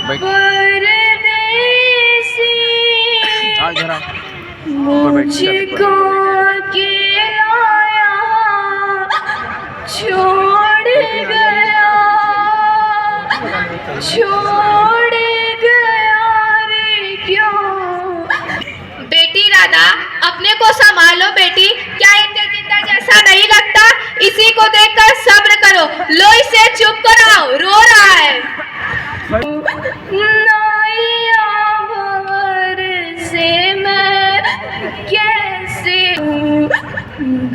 परदेसी मुझको अकेलाया छोड़ गया रे क्यों। बेटी राधा, अपने को संभालो बेटी। क्या इतने जिंदा जैसा नहीं लगता? इसी को देखकर सब्र करो। लो इसे चुप कराओ, रो रहा है। नाइया भंवर से मैं कैसे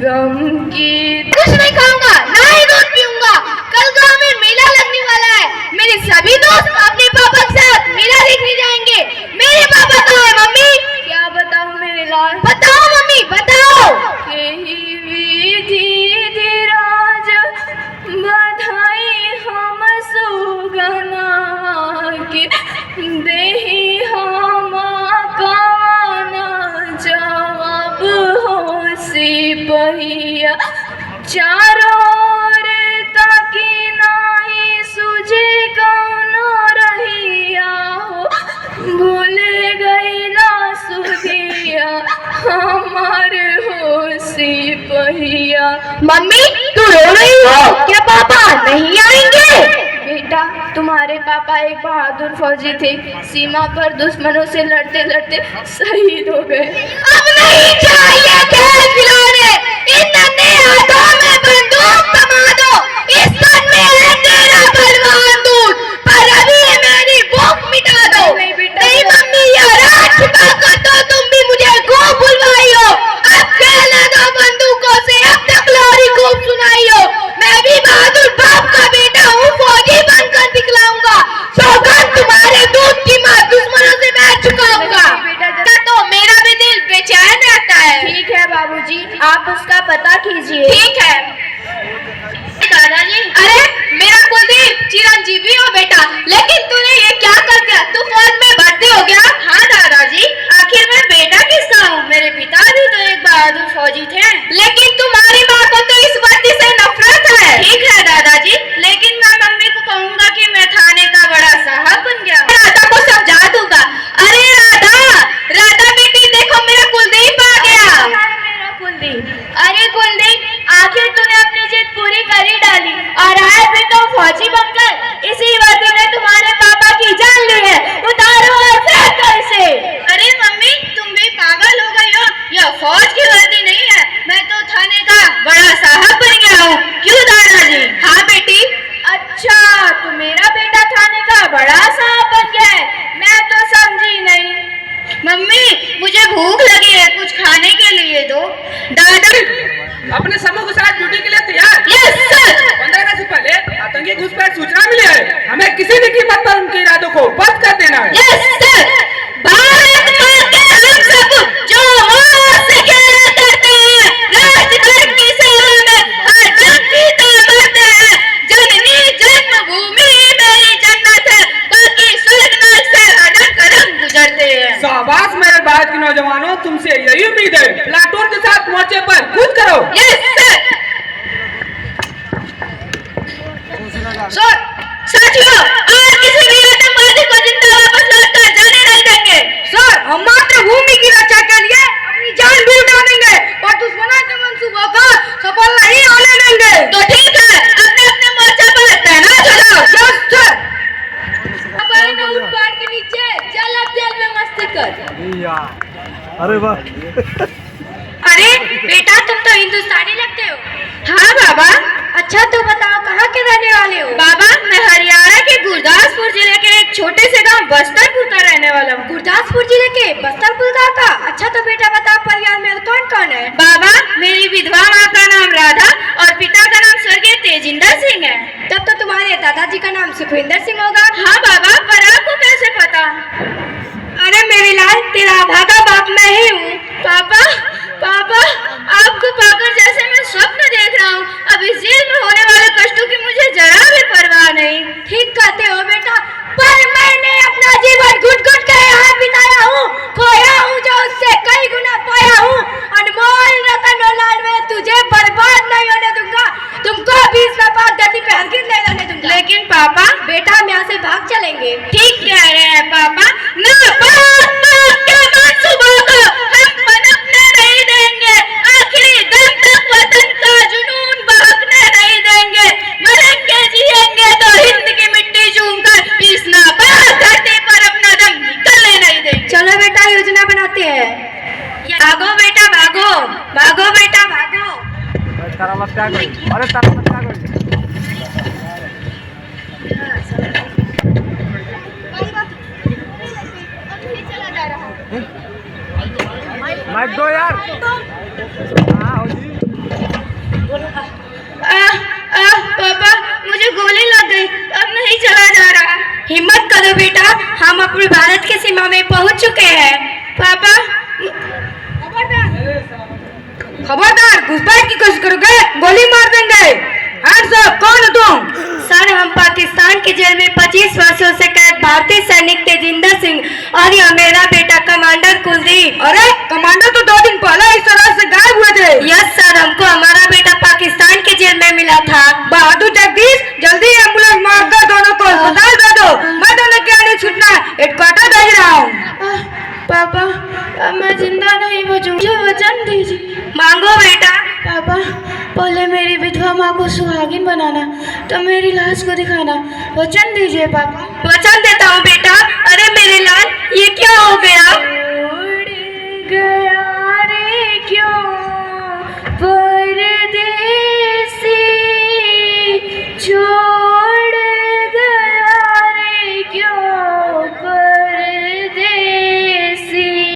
गम की कुछ नहीं खाऊंगा, ना ही दूध पीऊंगा। कल गांव में मेला लगने वाला है। मेरे सभी दोस्त अपने पापा के साथ मेला देखने जाएंगे। मेरे पापा कहाँ है मम्मी? क्या बताऊं मेरे लाल? बताओ मम्मी, बताओ। धीराज बधाई हम सुगना के देही हम काना जवाब हो सिपहिया चारों ओर ताकि नाही सुझे कौनो रहिया हो भूल गईला सुधिया हमार हो सिपहिया। मम्मी तू रो रही हो क्या? पापा नहीं आएंगे? बेटा, तुम्हारे पापा एक बहादुर फौजी थे। सीमा पर दुश्मनों से लड़ते लड़ते शहीद हो गए। अब नहीं चाहिए खेल खिलौने, इन नन्हे हाथों में बंदूक थमा दो। इस तन में है तेरा बलवान दूध, पर अभी मेरी भूख मिटा दो। नहीं मम्मी, ये रात छिपा कर तो तुम भी मुझे खूब बुलवाई हो। अब खेलने दो बंदूकों से, अब तक लोरी खूब सुनाई हो। मैं भी बहादुर बाप का बेटा हूँ, फौजी बनकर दिखलाऊंगा। सौगंध तुम्हारे दूध की माँ दुश्मनों से मैं चुकाऊंगा। तो मेरा भी दिल बेचैन रहता है। ठीक है बाबूजी, आप उसका पता कीजिए। ठीक है दादाजी। अरे मेरा कुलदीप चिरंजीवी हो बेटा, लेकिन तूने ये क्या कर दिया? तू फौज में भर्ती हो गया? हाँ दादाजी, आखिर मैं बेटा किसका हूँ? मेरे पिताजी तो एक बहादुर फौजी थे। लेकिन तुम्हारी माँ को तो इस वर्दी से नफरत है। ठीक है दादाजी, लेकिन मैं मम्मी को कहूँगा कि मैं थाने का बड़ा साहब बन गया। राधा को समझा दूंगा। अरे राधा, राधा बेटी देखो मेरा कुलदीप आ गया। मेरा कुलदीप। अरे कुलदीप, आखिर तूने अपनी जिद पूरी कर ही डाली और आज भी तो फौजी बनकर इसी वर्दी ने तुम्हारे पापा की जान ली है। उतारो और फेंक दो इसे। अरे मम्मी, तुम भी पागल हो गई हो। यह फौज की वर्दी नहीं है, मैं तो थाने का बड़ा साहब बन गया हूँ। क्यों दादाजी? हाँ बेटी। अच्छा, तो मेरा बेटा थाने का बड़ा साहब बन गया है? मैं तो समझी नहीं। मम्मी, मुझे भूख लगी है, कुछ खाने के लिए दो। दादा अपने समूह के साथ ड्यूटी के लिए तैयार? Yes sir. 15 अगस्त से पहले आतंकी घुसपैठ सूचना मिली है। हमें किसी भी कीमत पर उनके इरादों को बंद कर देना है। Yes sir. भारत माँ के हम सब जो मौत से खेल करते हैं, राष्ट्र की सेवा में हर दम जीता मरते हैं। जननी जन्मभूमि मेरी जन्नत है, बाकी स्वर्ग नरक से अदम कदम गुजरते हैं। शाबाश मेरे भारत के नौजवानों, तुमसे यही उम्मीद है। प्लाटून के साथ मोर्चे पर कूद करो। Yes sir. सर, साथियों, आज किसी भी आतंकवादी को जिंदा वापस लौटकर जाने नहीं देंगे। सर, हम मातृभूमि की रक्षा के लिए अपनी जान भी उड़ा देंगे और दुश्मनों के मंसूबों को सफल नहीं होने देंगे। तो ठीक है, अपने अपने मोर्चे पर तैनात हो जाओ। Yes sir. ऊपर के नीचे चल, अब जेल में मस्ती कर। अरे वाह। अरे बेटा, तुम तो हिंदुस्तानी लगते हो। हाँ बाबा। अच्छा तो बताओ, कहाँ के रहने वाले हो? बाबा, मैं हरियाणा के गुरदासपुर जिले के एक छोटे से गांव बस्तरपुर का रहने वाला हूँ। गुरदासपुर जिले के बस्तरपुर गाँव का? अच्छा तो बेटा बताओ, परिवार में कौन कौन है? बाबा, मेरी विधवा माँ का नाम राधा और पिता का नाम स्वर्गीय तेजिंदर सिंह है। तब तो तुम्हारे दादाजी का नाम सुखविंदर सिंह होगा। हाँ बाबा, पर आपको कैसे पता? अरे मेरे लाल, तेरा भागा बाप मैं ही हूँ। पापा, पापा, आपको पाकर जैसे मैं स्वप्न देख रहा हूँ। अब इस जेल में होने वाले कष्टों की मुझे जरा भी परवाह नहीं। ठीक कहते हो बेटा, पर मैंने अपना जीवन घुट घुट के यहाँ बिताया हूँ, खोया हूँ जो उससे कई गुना पाया हूँ। अनमोल रतन लाल, मैं तुझे बर्बाद नहीं होने दूंगा, तुमको भी इस बात धरती पे हरगिज नहीं रहने दूंगा। लेकिन पापा? बेटा हम यहाँ से भाग चलेंगे। ठीक कह रहे हैं पापा। ना पापा, क्या मंसूबा को हम पनपने नहीं देंगे, आखिरी दम तक वतन का जुनून बहकने नहीं देंगे। मरेंगे जिएंगे तो हिंद की मिट्टी चूमकर इस नापाक धरती पर अपना दम निकलने नहीं देंगे। चलो बेटा योजना बनाते हैं। भागो बेटा भागो, भागो बेटा भागो। तारा मत क्या करी, अरे तारा मत क्या करी। माइक दो यार। हाँ हो जी। पापा मुझे गोली लग गई, अब नहीं चला जा रहा। हिम्मत करो बेटा, हम अपने भारत की सीमा में पहुंच चुके हैं। पापा खबरदार, घुसपैठ की कोशिश करोगे गोली मार देंगे। हैंड्स अप, कौन हो तुम? सर हम पाकिस्तान की जेल में 25 वर्षों से कैद भारतीय सैनिक तेजिंदर सिंह और यह मेरा बेटा कमांडर कुलदीप। अरे कमांडर तो 2 दिन पहले इस तरह से गायब हुए थे। यस सर, हमको हमारा बेटा पाकिस्तान की जेल में मिला था। बहादुर जगदीश, जल्दी एम्बुलेंस मारकर दोनों को अस्पताल भेजो। मैं दोनों की आने छूटना हेडक्वार्टर भेज रहा हूँ। पापा मैं जिंदा नहीं बचूं, मुझे वचन दीजिए। मांगो बेटा। पापा पहले मेरी विधवा माँ को सुहागिन बनाना, तो मेरी लाश को दिखाना। वचन दीजिए पापा। वचन देता हूँ बेटा। अरे मेरे लाल, ये क्या हो गया? उड़ गया